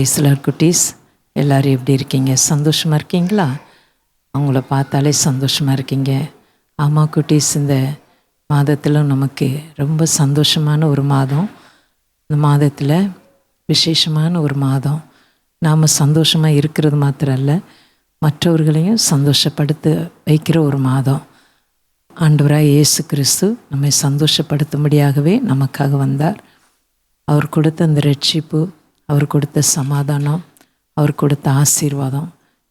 பிரேஸ்லர் குட்டீஸ் எல்லோரும் எப்படி இருக்கீங்க? சந்தோஷமாக இருக்கீங்களா? அவங்கள பார்த்தாலே சந்தோஷமாக இருக்கீங்க. ஆமாம் குட்டீஸ், இந்த மாதத்தில் நமக்கு ரொம்ப சந்தோஷமான ஒரு மாதம். இந்த மாதத்தில் விசேஷமான ஒரு மாதம். நாம் சந்தோஷமாக இருக்கிறது மாத்திரம் அல்ல, மற்றவர்களையும் சந்தோஷப்படுத்த வைக்கிற ஒரு மாதம். ஆண்டவராக இயேசு கிறிஸ்து நம்மை சந்தோஷப்படுத்தும்படியாகவே நமக்காக வந்தார். அவர் கொடுத்த அந்த ரட்சிப்பு, அவர் கொடுத்த சமாதானம், அவர் கொடுத்த ஆசீர்வாதம்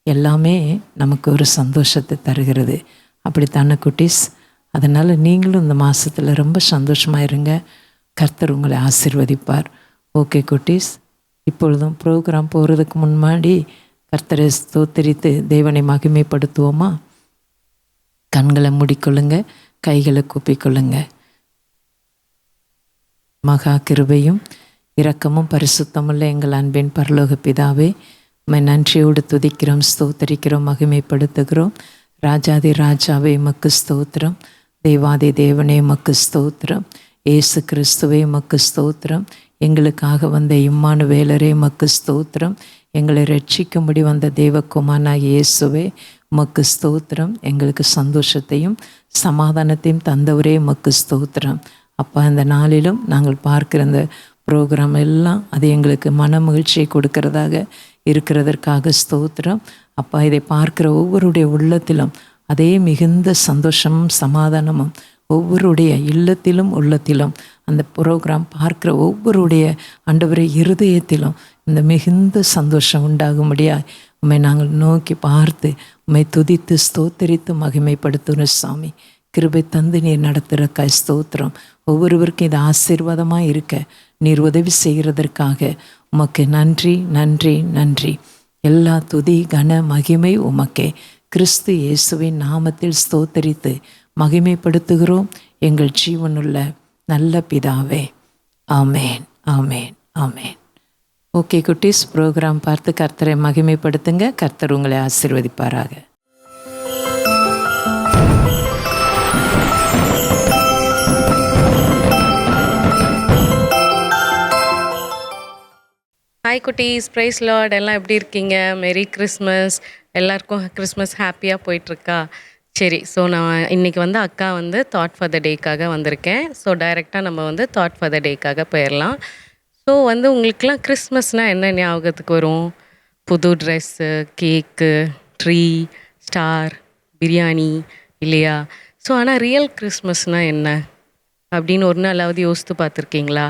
எல்லாமே நமக்கு ஒரு சந்தோஷத்தை தருகிறது. அப்படித்தானே குட்டீஸ்? அதனால் நீங்களும் இந்த மாதத்தில் ரொம்ப சந்தோஷமாக இருங்க. கர்த்தர் உங்களை ஆசீர்வதிப்பார். ஓகே குட்டீஸ், இப்பொழுதும் ப்ரோக்ராம் போகிறதுக்கு முன்னாடி கர்த்தரை ஸ்தோத்தரித்து தேவனை மகிமைப்படுத்துவோமா? கண்களை மூடிக்கொள்ளுங்க, கைகளை கூப்பிக்கொள்ளுங்க. மகா கிருபையும் இரக்கமும் பரிசுத்தமுள்ள எங்கள் அன்பின் பரலோக பிதாவே, உம்மை நன்றியோடு துதிக்கிறோம், ஸ்தோத்தரிக்கிறோம், மகிமைப்படுத்துகிறோம். ராஜாதி ராஜாவே உமக்கு ஸ்தோத்திரம். தேவாதி தேவனே உமக்கு ஸ்தோத்திரம். இயேசு கிறிஸ்துவே உமக்கு ஸ்தோத்திரம். எங்களுக்காக வந்த இம்மானுவேலரே உமக்கு ஸ்தோத்திரம். எங்களை ரட்சிக்கும்படி வந்த தேவகுமாரனாகிய இயேசுவே உமக்கு ஸ்தோத்திரம். எங்களுக்கு சந்தோஷத்தையும் சமாதானத்தையும் தந்தவரே உமக்கு ஸ்தோத்திரம். அப்பா, இந்த நாளிலும் நாங்கள் பார்க்கிற இந்த ப்ரோக்ராம் எல்லாம் அது எங்களுக்கு மன மகிழ்ச்சியை கொடுக்கறதாக இருக்கிறதற்காக ஸ்தோத்திரம். அப்பா, இதை பார்க்குற ஒவ்வொருடைய உள்ளத்திலும் அதே மிகுந்த சந்தோஷமும் சமாதானமும் ஒவ்வொருடைய இல்லத்திலும் உள்ளத்திலும் அந்த ப்ரோக்ராம் பார்க்குற ஒவ்வொருடைய ஆண்டவரை இருதயத்திலும் இந்த மிகுந்த சந்தோஷம் உண்டாகும்படியாக உம்மை நாங்கள் நோக்கி பார்த்து உம்மை துதித்து ஸ்தோத்தரித்து மகிமைப்படுத்துகிற சாமி. கிருபை தந்து நீர் நடத்துகிற ஸ்தோத்திரம். ஒவ்வொருவருக்கும் இது ஆசீர்வாதமாக இருக்க நீர் உதவி செய்கிறதற்காக உமக்கு நன்றி நன்றி நன்றி. எல்லா துதி கன மகிமை உமக்கே. கிறிஸ்து இயேசுவின் நாமத்தில் ஸ்தோத்தரித்து மகிமைப்படுத்துகிறோம் எங்கள் ஜீவனுள்ள நல்ல பிதாவே. ஆமேன் ஆமேன் ஆமேன். ஓகே குட்டீஸ், ப்ரோக்ராம் பார்த்து கர்த்தரை மகிமைப்படுத்துங்க. கர்த்தர் உங்களை ஆசீர்வதிப்பாராக. ஹாய் குட்டீஸ், ப்ரைஸ் லார்ட். எல்லாம் எப்படி இருக்கீங்க? மெரி கிறிஸ்மஸ். எல்லாருக்கும் கிறிஸ்மஸ் ஹாப்பியாக போயிட்டுருக்கா? சரி, ஸோ நான் இன்றைக்கி அக்கா தாட் ஃபார் த டேக்காக வந்திருக்கேன். ஸோ டைரெக்டாக நம்ம தாட் ஃபார் த டேக்காக போயிடலாம். ஸோ உங்களுக்கெலாம் கிறிஸ்மஸ்னால் என்ன ஞாபகத்துக்கு வரும்? புது ட்ரெஸ்ஸு, கேக்கு, ட்ரீ, ஸ்டார், பிரியாணி, இல்லையா? ஸோ ஆனால் ரியல் கிறிஸ்மஸ்னால் என்ன அப்படின்னு ஒரு நாளாவது யோசித்து பார்த்துருக்கீங்களா?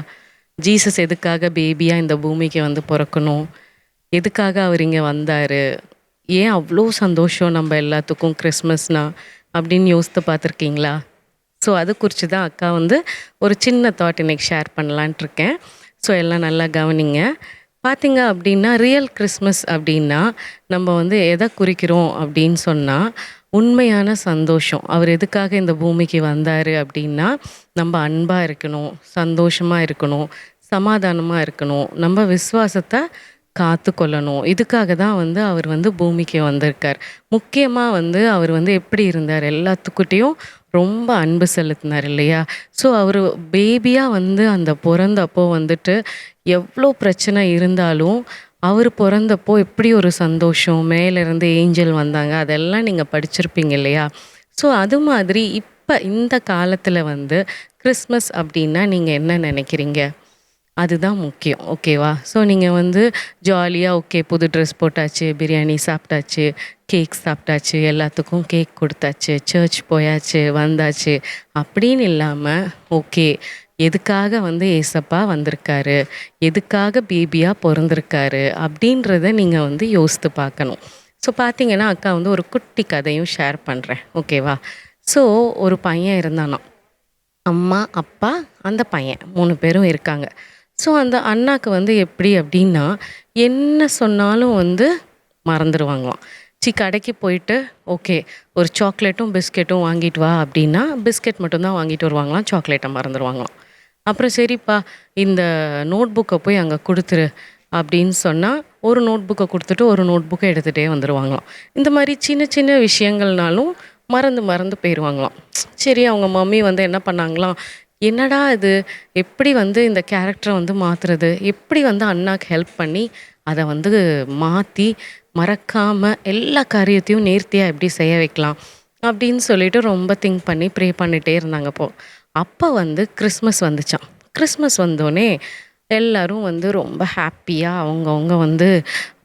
ஜீசஸ் எதுக்காக பேபியாக இந்த பூமிக்கு பிறக்கணும்? எதுக்காக அவர் இங்கே வந்தார்? ஏன் அவ்வளோ சந்தோஷம் நம்ம எல்லாத்துக்கும் கிறிஸ்மஸ்னா அப்படின்னு யோசித்து பார்த்துருக்கீங்களா? ஸோ அது குறித்து தான் அக்கா ஒரு சின்ன தாட் இன்றைக்கி ஷேர் பண்ணலான்ட்டு இருக்கேன். ஸோ எல்லாம் நல்லா கவனிங்க. பார்த்திங்க அப்படின்னா ரியல் கிறிஸ்மஸ் அப்படின்னா நம்ம எதை குறிக்கிறோம் அப்படின்னு சொன்னால் உண்மையான சந்தோஷம். அவர் எதுக்காக இந்த பூமிக்கு வந்தார் அப்படின்னா நம்ம அன்பாக இருக்கணும், சந்தோஷமாக இருக்கணும், சமாதானமாக இருக்கணும், நம்ம விசுவாசத்தை காத்து கொள்ளணும். இதுக்காக தான் அவர் பூமிக்கு வந்திருக்கார். முக்கியமாக அவர் எப்படி இருந்தார்? எல்லாத்துக்கிட்டேயும் ரொம்ப அன்பு செலுத்தினார், இல்லையா? ஸோ அவர் பேபியாக அந்த பிறந்தப்போ எவ்வளோ பிரச்சனை இருந்தாலும் அவர் பிறந்தப்போ எப்படி ஒரு சந்தோஷம், மேலேருந்து ஏஞ்சல் வந்தாங்க, அதெல்லாம் நீங்கள் படிச்சிருப்பீங்க இல்லையா? ஸோ அது மாதிரி இப்போ இந்த காலத்தில் கிறிஸ்மஸ் அப்படின்னா நீங்கள் என்ன நினைக்கிறீங்க? அதுதான் முக்கியம், ஓகேவா? ஸோ நீங்கள் ஜாலியாக ஓகே, புது ட்ரெஸ் போட்டாச்சு, பிரியாணி சாப்பிட்டாச்சு, கேக் சாப்பிட்டாச்சு, எல்லாத்துக்கும் கேக் கொடுத்தாச்சு, சர்ச் போயாச்சு, வந்தாச்சு அப்படின்னு இல்லாமல் ஓகே, எதுக்காக ஏசப்பா வந்திருக்காரு, எதுக்காக பேபியாக பிறந்திருக்காரு அப்படின்றத நீங்கள் யோசித்து பார்க்கணும். ஸோ பார்த்தீங்கன்னா அக்கா ஒரு குட்டி கதையும் ஷேர் பண்ணுறேன், ஓகேவா? ஸோ ஒரு பையன் இருந்தானாம். அம்மா, அப்பா, அந்த பையன் 3 பேரும் இருக்காங்க. ஸோ அந்த அண்ணாக்கு எப்படி அப்படின்னா என்ன சொன்னாலும் மறந்துடுவாங்களாம். கடைக்கு போயிட்டு ஓகே ஒரு சாக்லேட்டும் பிஸ்கெட்டும் வாங்கிட்டு வா அப்படின்னா பிஸ்கெட் மட்டும்தான் வாங்கிட்டு வருவாங்களாம், சாக்லேட்டை மறந்துடுவாங்களாம். அப்புறம் சரிப்பா இந்த நோட் புக்கை போய் அங்கே கொடுத்துரு அப்படின்னு சொன்னால் ஒரு நோட் புக்கை கொடுத்துட்டு ஒரு நோட் புக்கை எடுத்துகிட்டே வந்துடுவாங்களாம். இந்த மாதிரி சின்ன சின்ன விஷயங்கள்னாலும் மறந்து போயிடுவாங்களாம். சரி, அவங்க மம்மி என்ன பண்ணாங்களாம், என்னடா இது எப்படி இந்த கேரக்டரை மாற்றுறது, எப்படி அண்ணாக்கு ஹெல்ப் பண்ணி அதை வந்து மாற்றி மறக்காமல் எல்லா காரியத்தையும் நேர்த்தியாக எப்படி செய்ய வைக்கலாம் அப்படின்னு சொல்லிட்டு ரொம்ப திங்க் பண்ணி ப்ரே பண்ணிகிட்டே இருந்தாங்க. அப்போ வந்து கிறிஸ்மஸ் வந்துச்சான். கிறிஸ்மஸ் வந்தோடனே எல்லாரும் வந்து ரொம்ப ஹாப்பியாக அவங்கவுங்க வந்து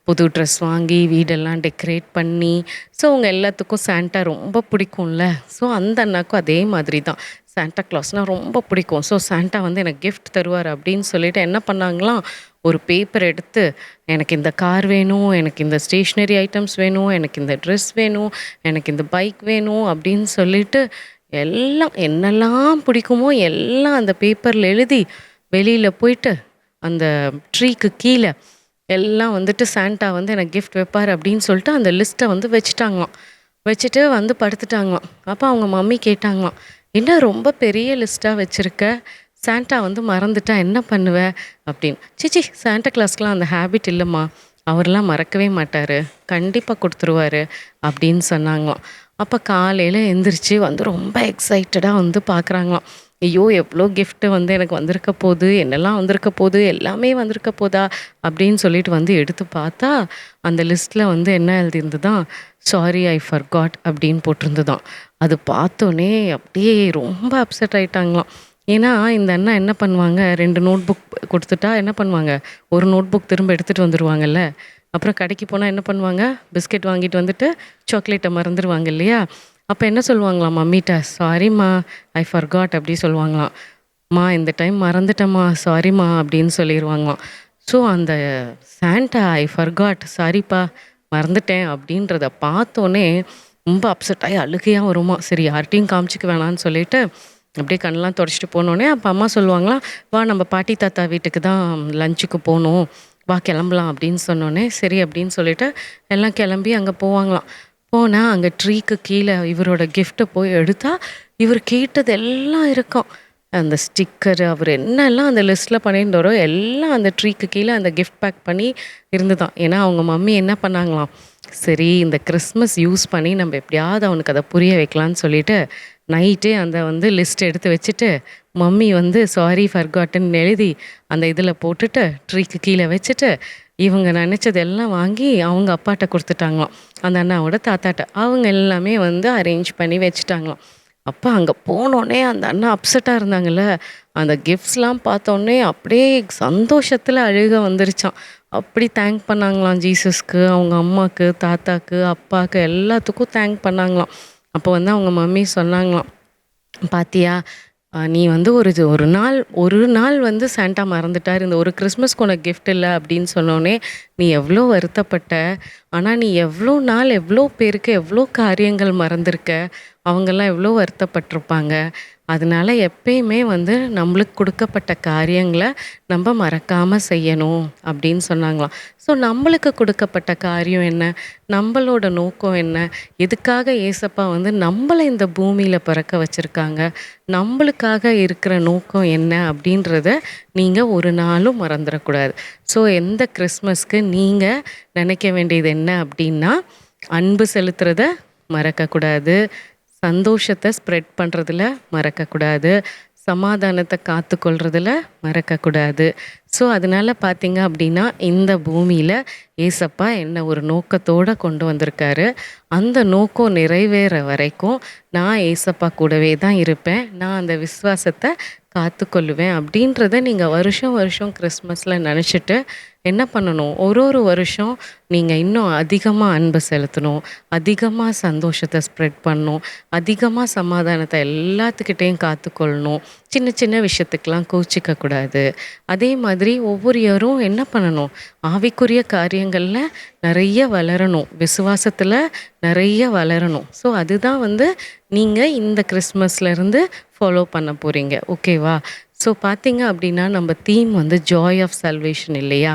புது ட்ரெஸ் வாங்கி வீடெல்லாம் டெக்கரேட் பண்ணி, ஸோ அவங்க எல்லாத்துக்கும் சாண்டா ரொம்ப பிடிக்கும்ல. ஸோ அந்த அண்ணாக்கும் அதே மாதிரி தான் சாண்டா கிளாஸ்னால் ரொம்ப பிடிக்கும். ஸோ சாண்டா வந்து எனக்கு கிஃப்ட் தருவார் அப்படின்னு சொல்லிட்டு என்ன பண்ணாங்களாம், ஒரு பேப்பர் எடுத்து எனக்கு இந்த கார் வேணும், எனக்கு இந்த ஸ்டேஷ்னரி ஐட்டம்ஸ் வேணும், எனக்கு இந்த ட்ரெஸ் வேணும், எனக்கு இந்த பைக் வேணும் அப்படின்னு சொல்லிட்டு எல்லாம் என்னெல்லாம் பிடிக்குமோ எல்லாம் அந்த பேப்பரில் எழுதி வெளியில் போயிட்டு அந்த ட்ரீக்கு கீழே எல்லாம் வந்துட்டு சாண்டா வந்து எனக்கு கிஃப்ட் வைப்பார் அப்படின்னு சொல்லிட்டு அந்த லிஸ்ட்டை வந்து வச்சுட்டாங்களாம். வச்சுட்டு வந்து படுத்துட்டாங்களாம். அப்போ அவங்க மம்மி கேட்டாங்களாம், என்ன ரொம்ப பெரிய லிஸ்ட்டாக வச்சுருக்க, சாண்டா வந்து மறந்துட்டா என்ன பண்ணுவ அப்படின்னு. சிச்சி சாண்டா கிளாஸ்க்கெலாம் அந்த ஹேபிட் இல்லைம்மா, அவர்லாம் மறக்கவே மாட்டார், கண்டிப்பாக கொடுத்துருவாரு அப்படின்னு சொன்னாங்களாம். அப்போ காலையில் எந்திரிச்சு வந்து ரொம்ப எக்ஸைட்டடாக வந்து பார்க்குறாங்களாம். ஐயோ எவ்வளோ கிஃப்ட்டு வந்து எனக்கு வந்திருக்க போகுது, என்னெல்லாம் வந்திருக்க போகுது, எல்லாமே வந்திருக்க போதா அப்படின்னு சொல்லிட்டு வந்து எடுத்து பார்த்தா அந்த லிஸ்ட்டில் வந்து என்ன எழுதியிருந்துதான், சாரி ஐ ஃபர்காட் அப்படின்னு போட்டிருந்துதான். அது பார்த்தோன்னே அப்படியே ரொம்ப அப்செட் ஆயிட்டாங்களாம். ஏன்னா இந்த அண்ணா என்ன பண்ணுவாங்க, 2 நோட் புக் கொடுத்துட்டா என்ன பண்ணுவாங்க, ஒரு நோட் புக் திரும்ப எடுத்துகிட்டு வந்துடுவாங்கல்ல. அப்புறம் கடைக்கு போனால் என்ன பண்ணுவாங்க, பிஸ்கெட் வாங்கிட்டு வந்துட்டு சாக்லேட்டை மறந்துடுவாங்க இல்லையா. அப்போ என்ன சொல்லுவாங்களாம் மம்மிட்ட, சாரிம்மா ஐ ஃபர்காட் அப்படி சொல்லுவாங்களாம். மா இந்த டைம் மறந்துட்டேம்மா சாரிம்மா அப்படின்னு சொல்லிடுவாங்களாம். ஸோ அந்த சாண்டா ஐ ஃபர்காட் சாரிப்பா மறந்துட்டேன் அப்படின்றத பார்த்தோன்னே ரொம்ப அப்செட் ஆகி அழுகையாக வருமா. சரி யார்கிட்டையும் காமிச்சிக்க வேணான்னு சொல்லிட்டு அப்படியே கண்ணெலாம் தொடச்சிட்டு போனோடனே அப்போ அம்மா சொல்லுவாங்களாம், வா நம்ம பாட்டி தாத்தா வீட்டுக்கு தான் லஞ்சுக்கு போகணும், வா கிளம்பலாம் அப்படின்னு சொன்னோன்னே சரி அப்படின்னு சொல்லிட்டு எல்லாம் கிளம்பி அங்கே போவாங்களாம். போனால் அங்கே ட்ரீக்கு கீழே இவரோட கிஃப்ட்டை போய் எடுத்தால் இவர் கேட்டது எல்லாம் இருக்கும். அந்த ஸ்டிக்கர் அவர் என்னெல்லாம் அந்த லிஸ்ட்டில் பண்ணியிருந்தாரோ எல்லாம் அந்த ட்ரீக்கு கீழே அந்த கிஃப்ட் பேக் பண்ணி இருந்துதான். ஏன்னா அவங்க மம்மி என்ன பண்ணாங்களாம், சரி இந்த கிறிஸ்மஸ் யூஸ் பண்ணி நம்ம எப்படியாவது அவனுக்கு அதை புரிய வைக்கலான்னு சொல்லிட்டு நைட்டே அந்த வந்து லிஸ்ட் எடுத்து வச்சுட்டு மம்மி வந்து சாரி ஃபர்காட்டன் எழுதி அந்த இதில் போட்டுட்டு ட்ரீக்கு கீழே வச்சுட்டு இவங்க நினச்சதெல்லாம் வாங்கி அவங்க அப்பாட்ட கொடுத்துட்டாங்களாம், அந்த அண்ணாவோட தாத்தாட்ட. அவங்க எல்லாமே வந்து அரேஞ்ச் பண்ணி வச்சுட்டாங்களாம். அப்போ அங்கே போனோடனே அந்த அண்ணா அப்செட்டாக இருந்தாங்கல்ல, அந்த கிஃப்ட்ஸ்லாம் பார்த்தோன்னே அப்படியே சந்தோஷத்தில் அழுக வந்துருச்சான். அப்படி தேங்க் பண்ணாங்களாம் ஜீசஸ்க்கு, அவங்க அம்மாவுக்கு, தாத்தாக்கு, அப்பாவுக்கு எல்லாத்துக்கும் தேங்க் பண்ணாங்களாம். அப்போ வந்து அவங்க மம்மி சொன்னாங்களாம், பாத்தியா நீ வந்து ஒரு நாள் வந்து சாண்டா மறந்துட்டார், இந்த ஒரு கிறிஸ்மஸ்க்கு உனக்கு கிஃப்ட் இல்லை அப்படின்னு சொன்னோடனே நீ எவ்வளோ வருத்தப்பட்ட. ஆனால் நீ எவ்வளோ நாள் எவ்வளோ பேருக்கு எவ்வளோ காரியங்கள் மறந்துருக்க, அவங்கெல்லாம் எவ்வளோ வருத்தப்பட்டிருப்பாங்க. அதனால எப்பயுமே வந்து நம்மளுக்கு கொடுக்கப்பட்ட காரியங்களை நம்ம மறக்காமல் செய்யணும் அப்படின்னு சொன்னாங்களாம். ஸோ நம்மளுக்கு கொடுக்கப்பட்ட காரியம் என்ன, நம்மளோட நோக்கம் என்ன, எதுக்காக ஏசப்பா வந்து நம்மளை இந்த பூமியில் பிறக்க வச்சுருக்காங்க, நம்மளுக்காக இருக்கிற நோக்கம் என்ன அப்படின்றத நீங்கள் ஒரு நாளும் மறந்துடக்கூடாது. ஸோ எந்த கிறிஸ்மஸ்க்கு நீங்கள் நினைக்க வேண்டியது என்ன அப்படின்னா, அன்பு செலுத்துறத மறக்கக்கூடாது, சந்தோஷத்தை ஸ்ப்ரெட் பண்ணுறதுல மறக்கக்கூடாது, சமாதானத்தை காத்துக்கொள்றதுல மறக்கக்கூடாது. ஸோ அதனால் பார்த்தீங்க அப்படின்னா இந்த பூமியில் ஏசப்பா என்ன ஒரு நோக்கத்தோடு கொண்டு வந்திருக்காரு. அந்த நோக்கம் நிறைவேற வரைக்கும் நான் ஏசப்பா கூடவே தான் இருப்பேன், நான் அந்த விசுவாசத்தை காத்துக்கொள்ளுவேன் அப்படின்றத நீங்கள் வருஷம் வருஷம் கிறிஸ்மஸில் நினச்சிட்டு என்ன பண்ணணும், ஒரு வருஷம் நீங்கள் இன்னும் அதிகமாக அன்பு செலுத்தணும், அதிகமாக சந்தோஷத்தை ஸ்ப்ரெட் பண்ணணும், அதிகமாக சமாதானத்தை எல்லாத்துக்கிட்டேயும் காத்துக்கொள்ளணும், சின்ன சின்ன விஷயத்துக்கெலாம் கோச்சிக்கக்கூடாது. அதே மாதிரி ஒவ்வொரு இயரும் என்ன பண்ணணும், ஆவிக்குரிய காரியங்களில் நிறைய வளரணும், விசுவாசத்தில் நிறைய வளரணும். ஸோ அதுதான் வந்து நீங்கள் இந்த கிறிஸ்மஸ்லேருந்து ஃபாலோ பண்ண போகிறீங்க. ஓகேவா? ஸோ பார்த்தீங்க அப்படின்னா நம்ம தீம் வந்து ஜாய் ஆஃப் சல்வேஷன் இல்லையா.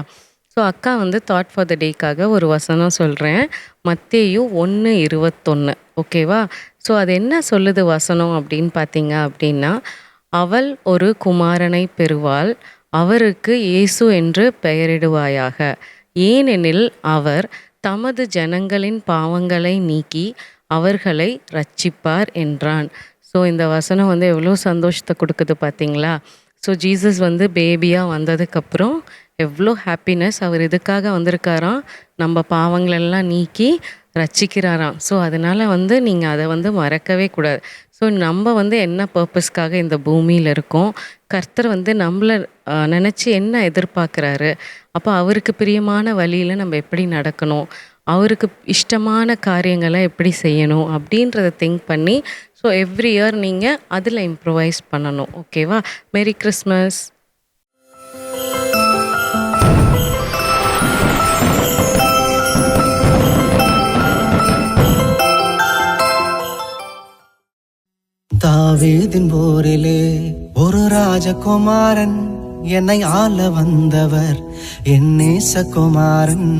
ஸோ அக்கா வந்து தாட் ஃபார் த டேக்காக ஒரு வசனம் சொல்கிறேன், மத்தேயு 1:21. ஓகேவா? ஸோ அது என்ன சொல்லுது வசனம் அப்படின்னு பார்த்தீங்க அப்படின்னா, அவள் ஒரு குமாரனை பெறுவாள், அவருக்கு இயேசு என்று பெயரிடுவாயாக, ஏனெனில் அவர் தமது ஜனங்களின் பாவங்களை நீக்கி அவர்களை ரட்சிப்பார் என்றான். ஸோ இந்த வசனம் வந்து எவ்வளோ சந்தோஷத்தை கொடுக்குது பார்த்தீங்களா. ஸோ ஜீசஸ் வந்து பேபியாக வந்ததுக்கப்புறம் எவ்வளோ ஹாப்பினஸ். அவர் இதுக்காக வந்திருக்காராம், நம்ம பாவங்களெல்லாம் நீக்கி ரட்சிக்கிறாராம். ஸோ அதனால் வந்து நீங்கள் அதை வந்து மறக்கவே கூடாது. ஸோ நம்ம வந்து என்ன பர்பஸ்க்காக இந்த பூமியில் இருக்கோம், கர்த்தர் வந்து நம்மளை நினச்சி என்ன எதிர்பார்க்குறாரு, அப்போ அவருக்கு பிரியமான வழியில் நம்ம எப்படி நடக்கணும், அவருக்கு இஷ்டமான காரியங்களை எப்படி செய்யணும் அப்படின்றத திங்க் பண்ணி, ஸோ எவ்ரி இயர் நீங்கள் அதில் இம்ப்ரூவைஸ் பண்ணணும். ஓகேவா? Merry Christmas. தாவீதின் போரிலே ஒரு ராஜகுமாரன், என்னை ஆள வந்தவர் என் நேசகுமாரன்.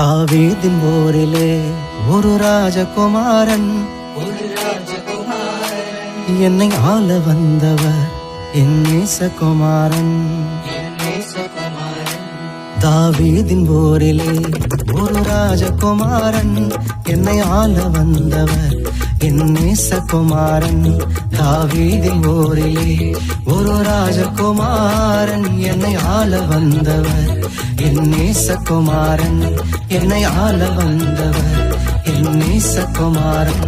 தாவீதின் போரிலே ஒரு ராஜகுமாரன், என்னை ஆள வந்தவர் என் நேசகுமாரன். தாவீதின் போரிலே ஒரு ராஜகுமாரன், என்னை ஆள வந்தவர் என் நேசகுமாரன். தாவீதின் போரிலே ஒரு ராஜகுமாரன், என்னை ஆள வந்தவர் என் நேசகுமாரன். என்னை ஆள வந்தவர் என் நேசகுமாரன்.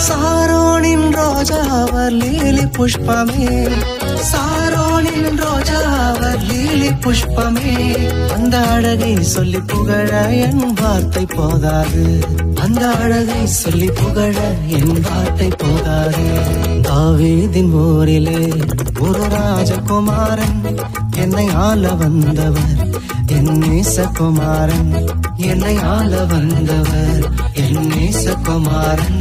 சாரோனின் ரோஜா அவர் லீலி புஷ்பமே, சாரோனின் ரோஜா அவர் லீலி புஷ்பமே. அந்த அழகை சொல்லி புகழ என் வார்த்தை போதாது, அந்த அழகை சொல்லி புகழ என் வார்த்தை போதாது. தாவீதின் போரிலே ஒரு ராஜகுமாரன், என்னை ஆள வந்தவர் என் நேசகுமாரன். என்னை ஆள வந்தவர் என் நேசகுமாரன்.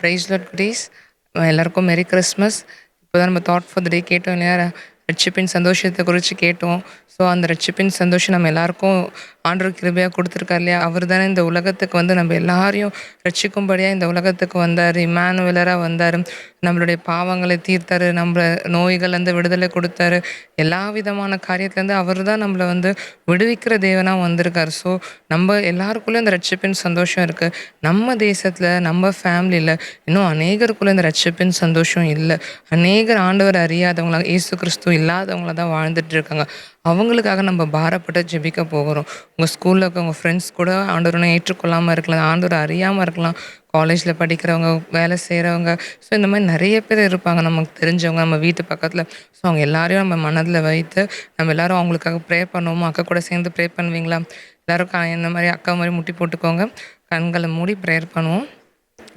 ப்ரைஸ் லார்ட் குட்டீஸ். எல்லாருக்கும் மெரி கிறிஸ்மஸ். இப்போ தான் நம்ம தாட் ஃபார் த டே கேட்டோம் இல்லையா, ரட்சிப்பின் சந்தோஷத்தை குறித்து கேட்டோம். ஸோ அந்த ரட்சிப்பின் சந்தோஷம் நம்ம எல்லாருக்கும் ஆண்டவர் கிருபையாக கொடுத்துருக்கார் இல்லையா. அவர் தானே இந்த உலகத்துக்கு வந்து நம்ம எல்லாரையும் ரட்சிக்கும்படியாக இந்த உலகத்துக்கு வந்தார். இம்மானுவேலராக வந்தார். நம்மளுடைய பாவங்களை தீர்த்தார். நம்ம நோய்கள்லேருந்து விடுதலை கொடுத்தாரு. எல்லா விதமான காரியத்துலேருந்து அவர் தான் நம்மளை வந்து விடுவிக்கிற தேவனாக வந்திருக்கார். ஸோ நம்ம எல்லாருக்குள்ளேயும் இந்த ரட்சிப்பின் சந்தோஷம் இருக்குது. நம்ம தேசத்தில் நம்ம ஃபேமிலியில் இன்னும் அநேகருக்குள்ளே இந்த ரட்சிப்பின் சந்தோஷம் இல்லை. அநேகர் ஆண்டவர் அறியாதவங்களாக, இயேசு கிறிஸ்து இல்லாதவங்கள தான் வாழ்ந்துட்டு இருக்காங்க. அவங்களுக்காக நம்ம பாரப்பட்டு ஜெபிக்க போகிறோம். உங்கள் ஸ்கூலில் இருக்க உங்கள் ஃப்ரெண்ட்ஸ் கூட ஆண்டவரை ஏற்றுக்கொள்ளாமல் இருக்கலாம், ஆண்டவரை அறியாமல் இருக்கலாம். காலேஜில் படிக்கிறவங்க, வேலை செய்கிறவங்க, ஸோ இந்த மாதிரி நிறைய பேர் இருப்பாங்க நமக்கு தெரிஞ்சவங்க நம்ம வீட்டு பக்கத்தில். ஸோ அவங்க எல்லாரையும் நம்ம மனதில் வைத்து நம்ம எல்லோரும் அவங்களுக்காக ப்ரே பண்ணுவோம். அக்கா கூட சேர்ந்து ப்ரே பண்ணுவீங்களா? எல்லோரும் இந்த மாதிரி அக்கா மாதிரி முட்டி போட்டுக்கோங்க. கண்களை மூடி ப்ரேயர் பண்ணுவோம்.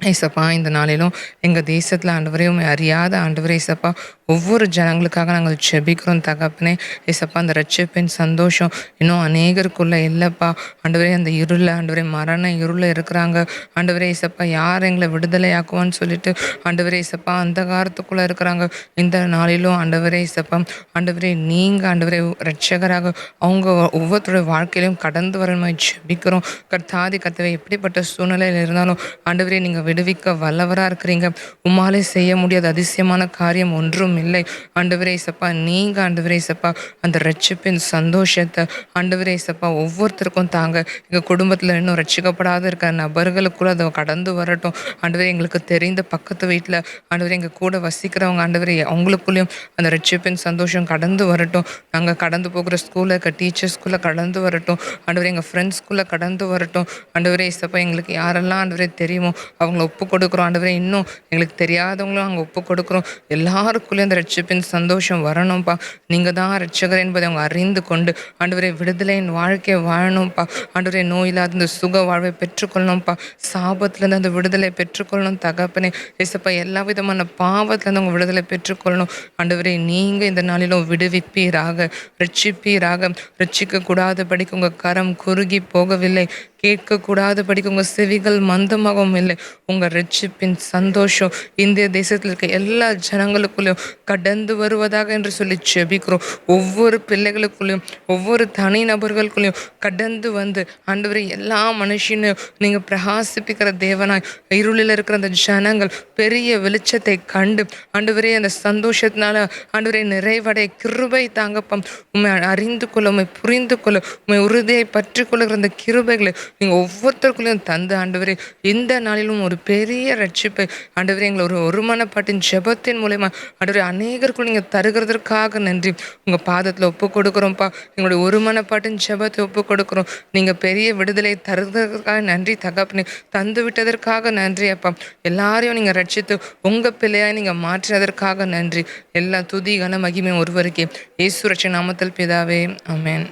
ஏசப்பா, இந்த நாளிலும் எங்கள் தேசத்தில் ஆண்டவரே, உண்மை அறியாத ஆண்டவரே ஏசப்பா, ஒவ்வொரு ஜனங்களுக்காக நாங்கள் ஜெபிக்கிறோம் தகப்பனே. ஏசப்பா, அந்த ரட்சிப்பின் சந்தோஷம் இன்னும் அநேகருக்குள்ளே இல்லைப்பா ஆண்டவரே. அந்த இருளில் ஆண்டவரே, மரண இருளில் இருக்கிறாங்க ஆண்டவரே ஏசப்பா. யார் எங்களை விடுதலை ஆக்குவான்னு சொல்லிட்டு ஆண்டவரே ஏசப்பா அந்த காலத்துக்குள்ளே இருக்கிறாங்க. இந்த நாளிலும் ஆண்டவரே ஏசப்பா, ஆண்டவரே நீங்கள் ஆண்டவரே ரட்சகராக அவங்க ஒவ்வொருத்தருடைய வாழ்க்கையிலையும் கடந்து வரணுமா ஜெபிக்கிறோம். கர்த்தாதி கர்த்தவே, எப்படிப்பட்ட சூழ்நிலையில் இருந்தாலும் ஆண்டவரே நீங்கள் விடுவிக்க வல்லவராக இருக்கிறீங்க. உம்மாலே செய்ய முடியாத அதிசயமான காரியம் ஒன்றும் இல்லை ஆண்டவரே இசப்பா. நீங்கள் ஆண்டவரே இசப்பா அந்த ரட்சிப்பின் சந்தோஷத்தை ஆண்டவரே இசப்பா ஒவ்வொருத்தருக்கும் தாங்க. எங்கள் குடும்பத்தில் இன்னும் ரட்சிக்கப்படாத இருக்கிற நபர்களுக்குள்ள அதை கடந்து வரட்டும் ஆண்டவரே. எங்களுக்கு தெரிந்த பக்கத்து வீட்டில் ஆண்டவரே எங்கள் கூட வசிக்கிறவங்க ஆண்டவரே, அவங்களுக்குள்ளேயும் அந்த ரட்சிப்பின் சந்தோஷம் கடந்து வரட்டும். நாங்கள் கடந்து போகிற ஸ்கூலில் இருக்க டீச்சர்ஸ்குள்ளே கடந்து வரட்டும் ஆண்டவரே. எங்கள் ஃப்ரெண்ட்ஸ்குள்ளே கடந்து வரட்டும் ஆண்டவரே இசப்பா. எங்களுக்கு யாரெல்லாம் ஆண்டவரே தெரியுமோ அவங்கள ஒப்பு கொடுக்குறோம் ஆண்டவரே. இன்னும் எங்களுக்கு தெரியாதவங்களும் அங்கே ஒப்பு கொடுக்குறோம். எல்லாருக்குள்ளேயும் அந்த ரட்சிப்பின் சந்தோஷம் வரணும்ப்பா. நீங்கள் தான் ரட்சகர் என்பதை அவங்க அறிந்து கொண்டு ஆண்டவரே விடுதலையின் வாழ்க்கையை வாழணும்ப்பா ஆண்டவரே. நோய் இல்லாத இந்த சுக வாழ்வை பெற்றுக்கொள்ளணும்ப்பா. சாபத்துலேருந்து அந்த விடுதலை பெற்றுக்கொள்ளணும் தகப்பனே ஏசப்பா. எல்லா விதமான பாவத்துலேருந்து அவங்க விடுதலை பெற்றுக்கொள்ளணும் ஆண்டவரே. நீங்கள் இந்த நாளிலும் விடுவிப்பீராக, ரட்சிப்பீராக. ரட்சிக்கக்கூடாதபடிக்கு உங்கள் கரம் குறுகி போகவில்லை, கேட்கக்கூடாதபடிக்கு உங்கள் செவிகள் மந்தமாகவும் இல்லை. உங்கள் ரட்சிப்பின் சந்தோஷம் இந்திய தேசத்தில் இருக்க எல்லா ஜனங்களுக்குள்ளேயும் கடந்து வருவதாக என்று சொல்லி ஜெபிக்கிறோம். ஒவ்வொரு பிள்ளைகளுக்குள்ளேயும் ஒவ்வொரு தனி நபர்களுக்குள்ளேயும் கடந்து வந்து ஆண்டவரே எல்லா மனுஷனையும் நீங்கள் பிரகாசிப்பிக்கிற தேவனாய், இருளில் இருக்கிற அந்த ஜனங்கள் பெரிய வெளிச்சத்தை கண்டு ஆண்டவரே அந்த சந்தோஷத்தினால ஆண்டவரே நிறைவடைய கிருபை தாங்கப்பம். உண்மை அறிந்து கொள்ள, உண்மை புரிந்து கொள்ள, உண்மை உறுதியை பற்றி கொள்ளுகிற அந்த கிருபைகளை நீங்கள் ஒவ்வொருத்தருக்குள்ளேயும் தந்து ஆண்டவரே இந்த நாளிலும் ஒரு பெரிய ரட்சிப்பை ஆண்டவரே எங்களை ஒரு ஒருமனப்பாட்டின் ஜெபத்தின் மூலமா ஆண்டவரே அநேகருக்குள்ள நீங்கள் தருகிறதற்காக நன்றி. உங்கள் பாதத்தில் ஒப்பு கொடுக்குறோம்ப்பா. எங்களுடைய ஒருமனப்பாட்டின் ஜெபத்தை ஒப்பு கொடுக்குறோம். நீங்கள் பெரிய விடுதலை தருகிறதற்காக நன்றி தகப்பனே. தந்து விட்டதற்காக நன்றி அப்பா. எல்லாரையும் நீங்கள் ரட்சித்து உங்கள் பிள்ளையாய் நீங்கள் மாற்றினதற்காக நன்றி. எல்லா துதி கன மகிமை ஒருவருக்கே. இயேசு ரட்சக நாமத்தில் பிதாவே, ஆமென்.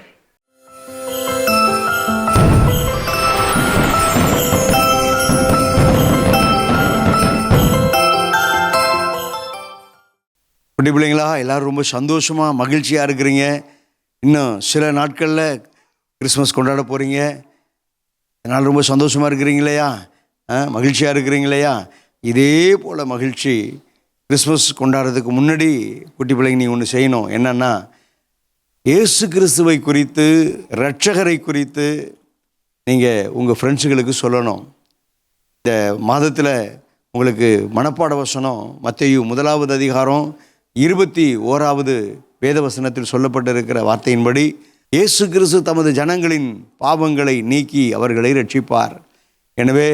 குட்டி பிள்ளைங்களா, எல்லோரும் ரொம்ப சந்தோஷமாக மகிழ்ச்சியாக இருக்கிறீங்க. இன்னும் சில நாட்களில் கிறிஸ்மஸ் கொண்டாட போகிறீங்க. அதனால் ரொம்ப சந்தோஷமாக இருக்கிறீங்க இல்லையா? மகிழ்ச்சியாக இருக்கிறீங்க இல்லையா? இதே போல் மகிழ்ச்சி கிறிஸ்மஸ் கொண்டாடுறதுக்கு முன்னாடி குட்டி பிள்ளைங்க நீங்கள் ஒன்று செய்யணும். என்னென்னா, இயேசு கிறிஸ்துவை குறித்து, இரட்சகரை குறித்து நீங்கள் உங்கள் ஃப்ரெண்ட்ஸுங்களுக்கு சொல்லணும். இந்த மாதத்தில் உங்களுக்கு மனப்பாட வசனம் மத்தேயு 1வது அதிகாரம் 21வது வேதவசனத்தில் சொல்லப்பட்டிருக்கிற வார்த்தையின்படி, இயேசு கிறிஸ்து தமது ஜனங்களின் பாவங்களை நீக்கி அவர்களை ரட்சிப்பார். எனவே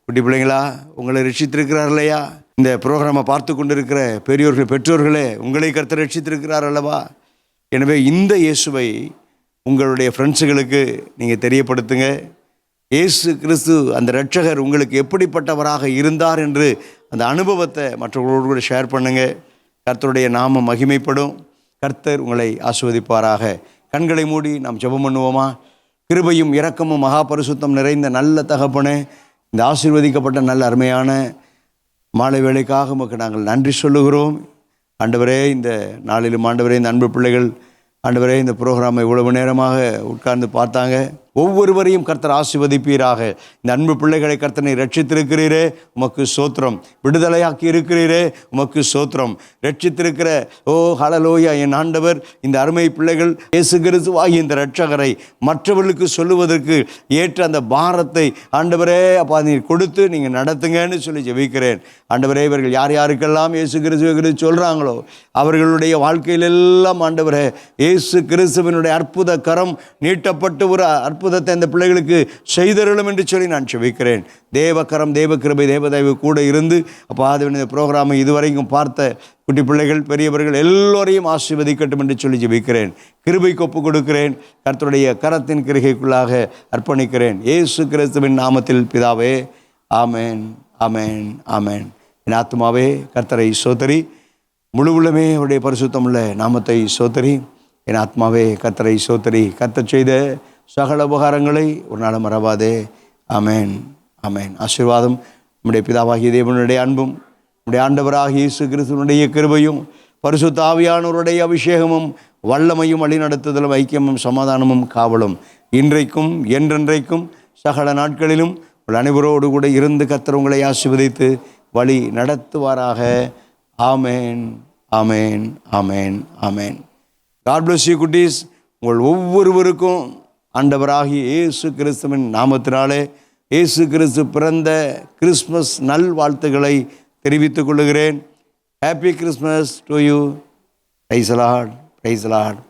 குட்டி பிள்ளைங்களா, உங்களை ரட்சித்திருக்கிறார் இல்லையா? இந்த ப்ரோக்ராமை பார்த்து கொண்டிருக்கிற பெரியோர்கள், பெற்றோர்களே, உங்களை கர்த்தர் ரட்சித்திருக்கிறார் அல்லவா? எனவே இந்த இயேசுவை உங்களுடைய ஃப்ரெண்ட்ஸுகளுக்கு நீங்கள் தெரியப்படுத்துங்க. இயேசு கிறிஸ்து அந்த இரட்சகர் உங்களுக்கு எப்படிப்பட்டவராக இருந்தார் என்று அந்த அனுபவத்தை மற்றவர்களோடு கூட ஷேர் பண்ணுங்கள். கர்த்தருடைய நாமம் மகிமைப்படும். கர்த்தர் உங்களை ஆசீர்வதிப்பாராக. கண்களை மூடி நாம் ஜெபம் பண்ணுவோமா? கிருபையும் இரக்கமும் மகா பரிசுத்தம் நிறைந்த நல்ல தகப்பனே, இந்த ஆசீர்வதிக்கப்பட்ட நல்ல அருமையான மாலை வேளைக்காக உமக்கு நாங்கள் நன்றி சொல்லுகிறோம். ஆண்டவரே, இந்த நாளிலும் ஆண்டவரே, இந்த அன்பு பிள்ளைகள் ஆண்டவரே இந்த ப்ரோக்ராமை இவ்வளவு நேரமாக உட்கார்ந்து பார்த்தாங்க. ஒவ்வொருவரையும் கர்த்தர் ஆசீர்வதிப்பீராக. இந்த அன்பு பிள்ளைகளை கர்த்தனை ரட்சித்திருக்கிறீரே, உமக்கு ஸ்தோத்திரம். விடுதலையாக்கி இருக்கிறீரே, உமக்கு ஸ்தோத்திரம். ரட்சித்திருக்கிற ஹல்லேலூயா என் ஆண்டவர், இந்த அருமை பிள்ளைகள் இயேசு கிறிஸ்துவாகிய இந்த இரட்சகரை மற்றவர்களுக்கு சொல்லுவதற்கு ஏற்ற அந்த பாரத்தை ஆண்டவரே அப்பா நீர் கொடுத்து நீங்கள் நடத்துங்கன்னு சொல்லி ஜெபிக்கிறேன். ஆண்டவரே, இவர்கள் யார் யாருக்கெல்லாம் இயேசு கிறிஸ்துவை சொல்கிறாங்களோ அவர்களுடைய வாழ்க்கையிலெல்லாம் ஆண்டவரே இயேசு கிறிஸ்துவினுடைய அற்புத கரம் நீட்டப்பட்டு ஒரு அற்புதத்தை அந்த பிள்ளைகளுக்கு செய்தருளும் என்று சொல்லி நான் ஜெபிக்கிறேன். தேவக்கரம், தேவ கிருபை, தேவதயவு கூட இருந்து அப்போ அது இந்த ப்ரோக்ராமை இதுவரைக்கும் பார்த்த குட்டி பிள்ளைகள், பெரியவர்கள் எல்லோரையும் ஆசீர்வதிக்கட்டும் என்று சொல்லி ஜெபிக்கிறேன். கிருபைக்கு ஒப்பு கொடுக்கிறேன். கர்த்தருடைய கரத்தின் கிருகைக்குள்ளாக அர்ப்பணிக்கிறேன். இயேசு கிறிஸ்துவின் நாமத்தில் பிதாவே, ஆமேன், ஆமேன், ஆமேன். என் ஆத்துமாவே கர்த்தரை சோதரி, முழு உள்ளமே அவருடைய பரிசுத்தமுள்ள நாமத்தை சோதரி. என் ஆத்மாவே கர்த்தரை சோதரி. கர்த்தர் செய்த சகல உபகாரங்களை ஒரு நாளும் மறவாதே. ஆமேன், ஆமேன். ஆசீர்வாதம் நம்முடைய பிதாவாகிய தேவனுடைய அன்பும் நம்முடைய ஆண்டவராகிய இயேசு கிறிஸ்துவினுடைய கிருபையும் பரிசுத்த ஆவியானவருடைய அபிஷேகமும் வல்லமையும் வழிநடத்துதலும் ஐக்கியமும் சமாதானமும் காவலும் இன்றைக்கும் என்றென்றைக்கும் சகல நாட்களிலும் உங்கள் அனைவரோடு கூட இருந்து கர்த்தர் உங்களை ஆசீர்வதித்து வழி நடத்துவாராக. ஆமேன், ஆமேன், ஆமேன், ஆமேன். God bless you குட்டீஸ். உங்கள் ஒவ்வொருவருக்கும் ஆண்டவராகிய இயேசு கிறிஸ்துவின் நாமத்தினாலே இயேசு கிறிஸ்து பிறந்த கிறிஸ்மஸ் நல் வாழ்த்துக்களை தெரிவித்துக் கொள்கிறேன். Happy Christmas to you. Praise the Lord, praise the Lord.